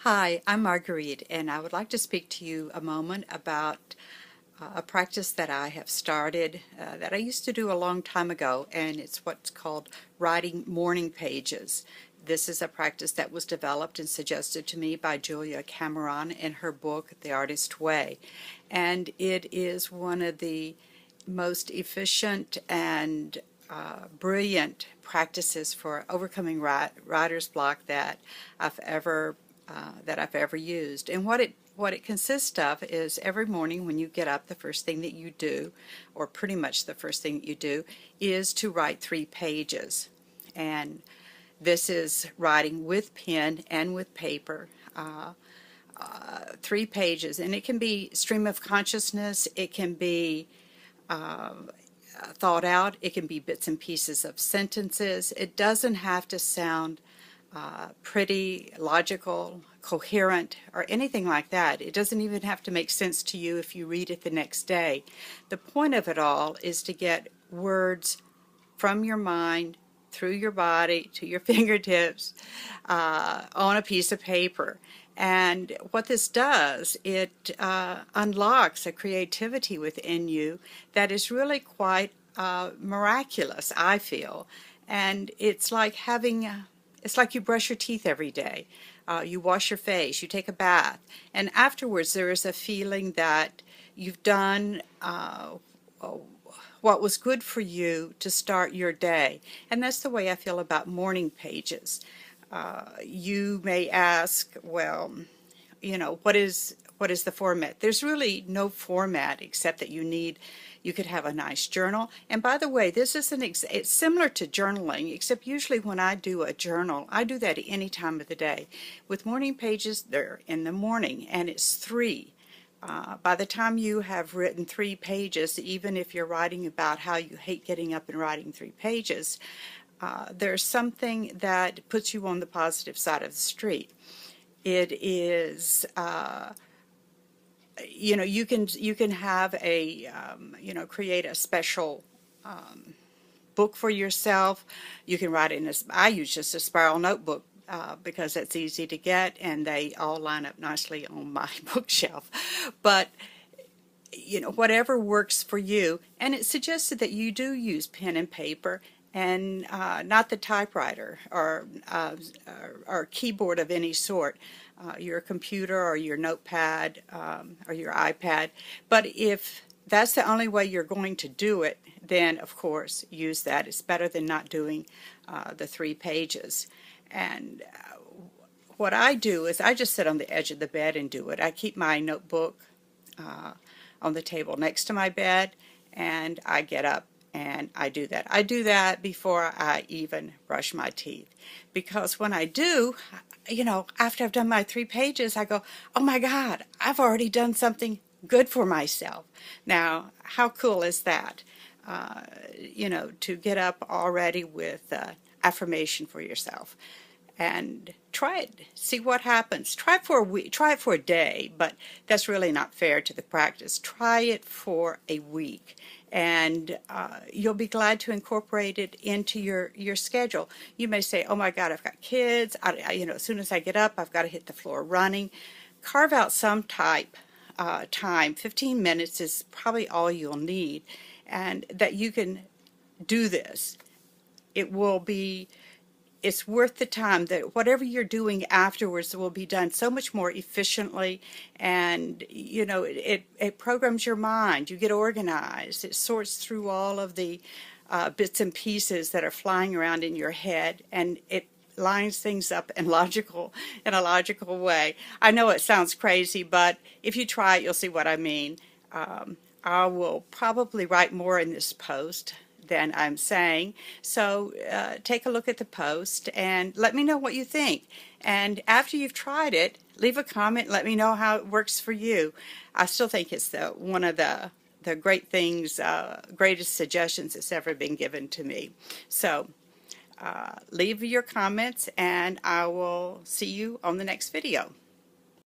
Hi, I'm Marguerite, and I would like to speak to you a moment about a practice that I have started that I used to do a long time ago, and it's what's called writing morning pages. This is a practice that was developed and suggested to me by Julia Cameron in her book, The Artist Way. And it is one of the most efficient and brilliant practices for overcoming writer's block that I've ever used. And what it consists of is every morning when you get up, the first thing that you do, or pretty much the first thing that you do, is to write 3 pages. And this is writing with pen and with paper. 3 pages, and it can be stream of consciousness, it can be thought out, it can be bits and pieces of sentences. It doesn't have to sound pretty, logical, coherent, or anything like that. It doesn't even have to make sense to you if you read it the next day. The point of it all is to get words from your mind through your body to your fingertips on a piece of paper. And what this does, it unlocks a creativity within you that is really quite miraculous, I feel. And it's like it's like you brush your teeth every day. You wash your face, you take a bath, and afterwards there is a feeling that you've done what was good for you to start your day. And that's the way I feel about morning pages. You may ask, well, what is the format? There's really no format except that you could have a nice journal. And by the way, this is it's similar to journaling, except usually when I do a journal, I do that at any time of the day. With morning pages, they're in the morning, and it's 3. By the time you have written 3 pages, even if you're writing about how you hate getting up and writing 3 pages, there's something that puts you on the positive side of the street. It is you can have a create a special book for yourself. You can write it I use just a spiral notebook because it's easy to get, and they all line up nicely on my bookshelf. But whatever works for you. And it's suggested that you do use pen and paper, and not the typewriter or keyboard of any sort, your computer or your notepad or your iPad. But if that's the only way you're going to do it, then of course use that. It's better than not doing the 3 pages. And what I do is I just sit on the edge of the bed and do it. I keep my notebook on the table next to my bed, and I get up and I do that. I do that before I even brush my teeth, because when I do, after I've done my 3 pages, I go, oh my God, I've already done something good for myself. Now, how cool is that? To get up already with affirmation for yourself. And try it. See what happens. Try it for a week. Try it for a day, but that's really not fair to the practice. Try it for a week, and you'll be glad to incorporate it into your schedule. You may say, "Oh my God, I've got kids. As soon as I get up, I've got to hit the floor running." Carve out some type time. 15 minutes is probably all you'll need, and that you can do this. It's worth the time. That whatever you're doing afterwards will be done so much more efficiently, and it programs your mind. You get organized. It sorts through all of the bits and pieces that are flying around in your head, and it lines things up in a logical way. I know it sounds crazy, but if you try it, you'll see what I mean. I will probably write more in this post than I'm saying. So take a look at the post and let me know what you think. And after you've tried it, leave a comment. Let me know how it works for you. I still think it's one of the great things, greatest suggestions that's ever been given to me. So leave your comments, and I will see you on the next video.